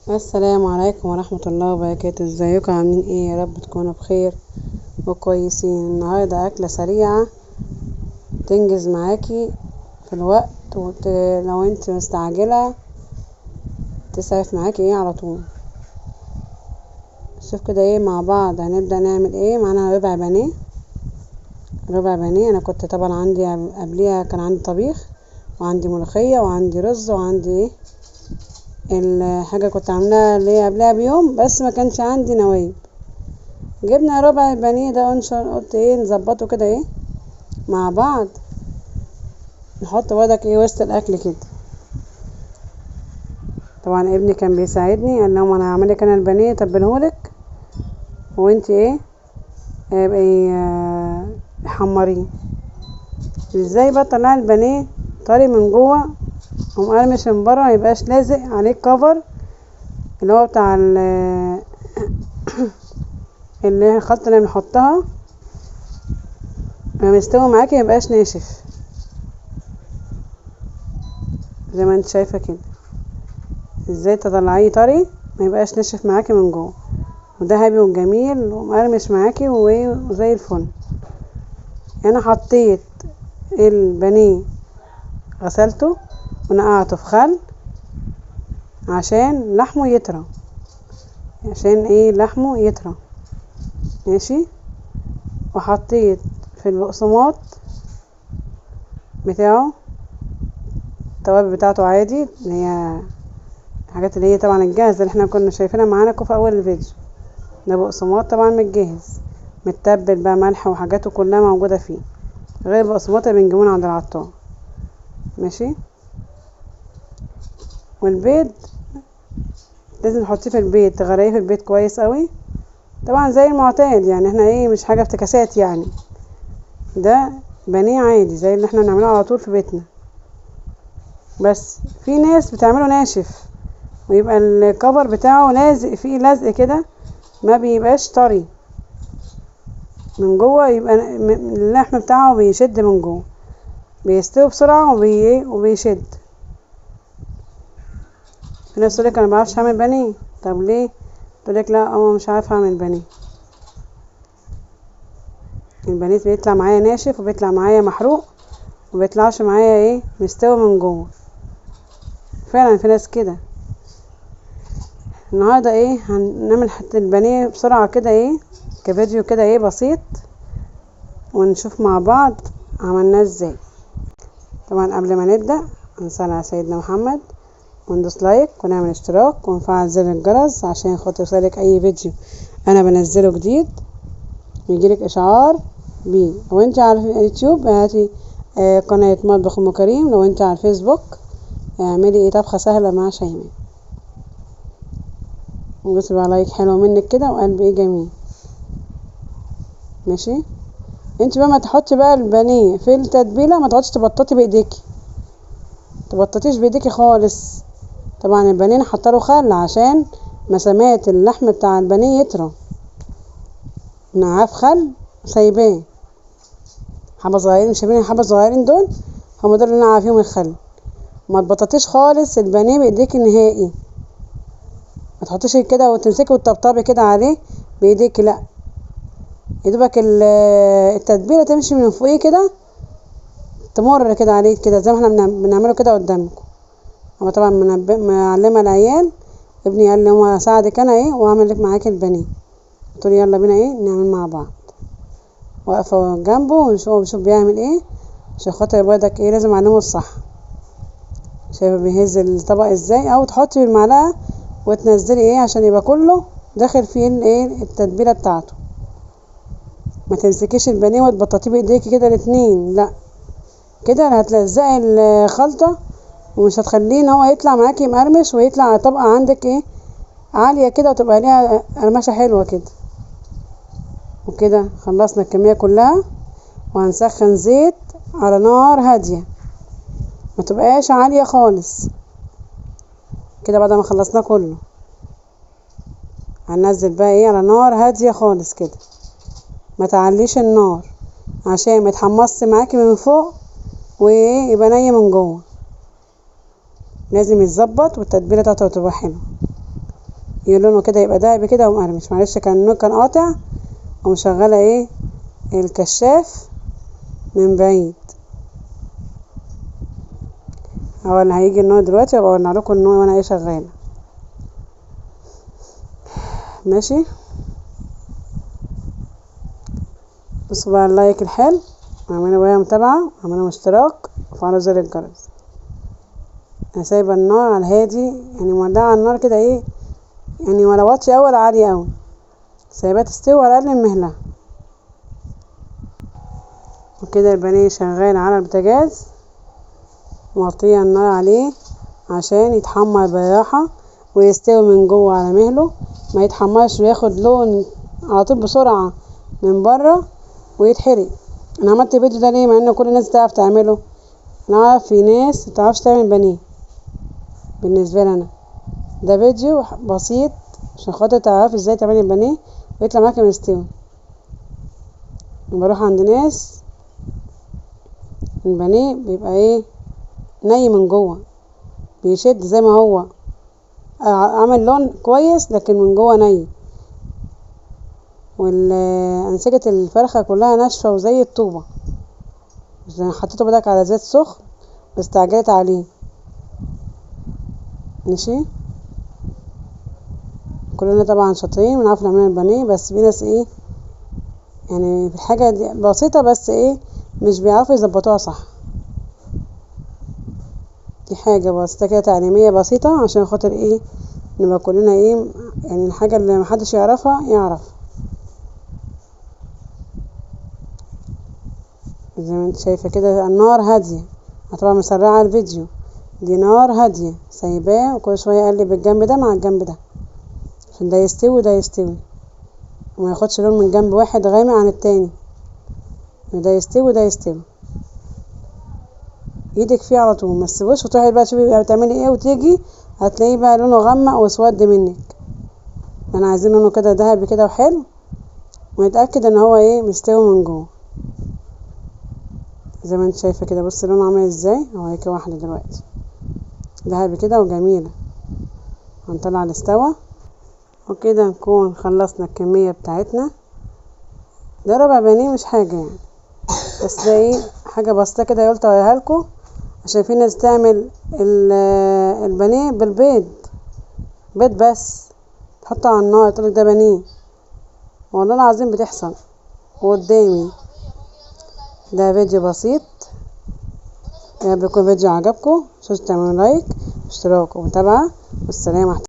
السلام عليكم ورحمة الله وبركاته. ازيكم عاملين ايه؟ يا رب تكونوا بخير وكويسين. النهاردة اكلة سريعة تنجز معاكي في الوقت لو انت مستعجلة تسعف معاكي ايه على طول. شوف كده ايه مع بعض هنبدأ نعمل ايه. معانا ربع بانيه. انا كنت طبعا عندي قبليها كان عندي طبيخ وعندي ملوخية وعندي رز وعندي ايه الحاجة كنت عاملاها اللي هي قبلها بيوم، بس ما كانش عندي نوايب. جبنا ربع البانيه ده قلت ايه نظبطه كده ايه مع بعض، نحط برضك ايه وسط الاكل كده. طبعا ابني كان بيساعدني قال لهم انا هعملك انا البانيه تبلهولك وانت ايه ابقي حمريه. ازاي بقى طلع البانيه طري من جوه ومقرمش من بره، ميبقاش لازق عليه الكفر اللي هو بتاع اللي هي الخلطة اللي بنحطها، لما يستوي معاكي ميبقاش ناشف زي ما انت شايفة كده. ازاي تطلعيه طري ميبقاش ناشف معاكي من جوه وذهبي وجميل ومقرمش معاكي وزي الفل. انا حطيت البانيه غسلته ونقعته في خل عشان لحمه يطرى، لحمه يطرى ماشي. وحطيت في البقسماط بتاعه التوابل بتاعته عادي، اللي هي الحاجات اللي هي طبعا الجاهزه اللي احنا كنا شايفينها معانا في اول الفيديو. ده بقسماط طبعا متجهز متبل بقى، ملح وحاجاته كلها موجوده فيه، غير البقسماط اللي بنجيبه عند العطار ماشي. والبيض لازم تحطيه في البيت، تغرقيه في البيت كويس قوي طبعا زي المعتاد، يعني احنا ايه مش حاجه افتكاسات يعني. ده بانيه عادي زي اللي احنا بنعمله على طول في بيتنا، بس في ناس بتعمله ناشف ويبقى الكفر بتاعه لازق فيه لزق كده ما بيبقاش طري من جوه، يبقى اللحم بتاعه بيشد من جوه، بيستوي بسرعه وبيشد. في ناس تقولك انا مبعرفش اعمل بانيه. طب ليه؟ تقولك لا انا مش عارفه اعمل بانيه. البانيه بيطلع معايا ناشف وبيطلع معايا محروق وبيطلعش معايا ايه مستوي من جوه. فعلا في ناس كده. النهارده ايه هنعمل حتى البانيه بسرعه كده ايه كفيديو كده ايه بسيط، ونشوف مع بعض عملناه ازاي. طبعا قبل ما نبدا نصلي على سيدنا محمد وندوس لايك ونعمل اشتراك ونفعل زر الجرس عشان خاطر يوصلك اي فيديو انا بنزله جديد ويجيلك اشعار بيه. لو انت على اليوتيوب هاتي قناه مطبخ ام كريم، لو انت على الفيسبوك اعملي ايه طبخه سهله مع شيماء ودوسي بقى لايك حلو منك كده وقلب ايه جميل ماشي. انت بقى ما تحطي بقى البانيه في التتبيله، ما تقعديش تبططي بايديكي، تبططيش بايديكي خالص. طبعا البانيه حاطه له خل عشان مسامات اللحم بتاع البانيه يطرى، نعاف خل سايباه حبه صغيرين، شايفين الحبه صغيرين دول هم دول اللي انا عارفيهم الخل. ما تبططيش خالص البانيه بايديكي نهائي، ما تحطيش كده وتمسكي وتطبطبي كده عليه بايديكي، لا يدوبك التتبيله تمشي من فوقيه كده تمر كده عليه كده زي ما احنا بنعمله كده قدامكم. انا طبعا معلمه العيال، ابني قال لي هو اساعدك انا ايه واعمل لك معاكي البانيه، قلت له يلا بينا ايه نعمل مع بعض. واقفه جنبه وشوف بيعمل ايه عشان خاطر برضك ايه لازم اعلمه الصح. شايفه بيهز الطبق ازاي، او تحطي بالمعلقه وتنزلي ايه عشان يبقى كله داخل فيه الايه التتبيله بتاعته. ما تمسكيش البانيه وتبططيه بايديكي كده الاتنين، لا كده هتلزقي الخلطه ومش هتخليه ان هو يطلع معاكي مقرمش ويطلع طبقه عندك ايه عاليه كده وتبقى ليها قرمشه حلوه كده. وكده خلصنا الكميه كلها، وهنسخن زيت على نار هاديه ما تبقاش عاليه خالص كده. بعد ما خلصناه كله هننزل بقى ايه على نار هاديه خالص كده، ما تعليش النار عشان ما يتحمصش معاكي من فوق وايه يبقى ني من جوه. لازم يتظبط والتتبيله بتاعته تبقى حلوه. لونه كده يبقى دهبي كده ومقرمش. معلش كان النور كان قاطع ومشغله ايه الكشاف من بعيد. هو اللي هيجي النور دلوقتي وابقى اورينا لكم النور وانا ايه شغاله. ماشي، بصوا بقى اللايك الحلو، اعملوا بقى متابعه، اعملوا اشتراك وفعلوا زر الجرس. انا سايبه النار على الهادي، يعني مولعه النار كده ايه، يعني ولا واطيه اوي ولا عاليه اوي، سايباها تستوي على اقل من مهلها. وكده البانيه شغال على البوتاجاز، موطيه النار عليه عشان يتحمر بالراحه ويستوي من جوه على مهله، ما يتحمرش وياخد لون على طول بسرعه من بره ويتحرق. انا عملت الفيديو ده ليه؟ مع ان كل الناس تعرف تعمله. انا عارف في ناس متعرفش تعمل بانيه. بالنسبه لي انا ده فيديو بسيط عشان خاطر تعرفي ازاي تعملي البانيه ويطلع معاكي مستوي. بروح عند ناس البانيه بيبقى ايه ني من جوه، بيشد زي ما هو عامل لون كويس لكن من جوه ني، والانسجه الفرخه كلها ناشفه وزي الطوبه عشان حطيته بدك على زيت سخن واستعجلت عليه. ماشي، كلنا طبعا شاطرين ونعرف نعمل البانيه، بس في ناس ايه يعني في الحاجه دي بسيطه بس ايه مش بيعرفوا يظبطوها صح. دي حاجه بسيطه كده تعليميه بسيطه عشان خاطر ايه نبقى كلنا ايه يعني الحاجه اللي محدش يعرفها يعرف. زي ما انت شايفه كده النار هاديه، طبعا مسرعه الفيديو، دي نار هاديه سايباه وكل شويه اقلب الجنب ده مع الجنب ده عشان ده يستوي وده يستوي وما ياخدش لون من جنب واحد غامق عن التاني، وده يستوي وده يستوي. ايدك فيه على طول، ما تسيبوش وتروحي بقى تشوفي بتعملي ايه وتيجي هتلاقيه بقى لونه غمق واسود منك. احنا عايزين لونه كده ذهبي كده وحلو ونتاكد ان هو ايه مستوي من جوه. زي ما انت شايفه كده، بص لونه عامل ازاي. اهو واحده دلوقتي ذهبي كده وجميله. هنطلع الاستوى وكده نكون خلصنا الكميه بتاعتنا. ده ربع بانيه مش حاجه يعني، بس ده ايه حاجه بسيطه كده قلت اوريها لكم عشان في ناس تعمل البانيه بالبيض، بيض بس تحطه على النار تقولك ده بانيه. والله العظيم بتحصل قدامي. ده فيديو بسيط، يا رب يكون فيديو عجبكم. متنسوش تعملوا لايك واشتراك ومتابعه، والسلام عليكم.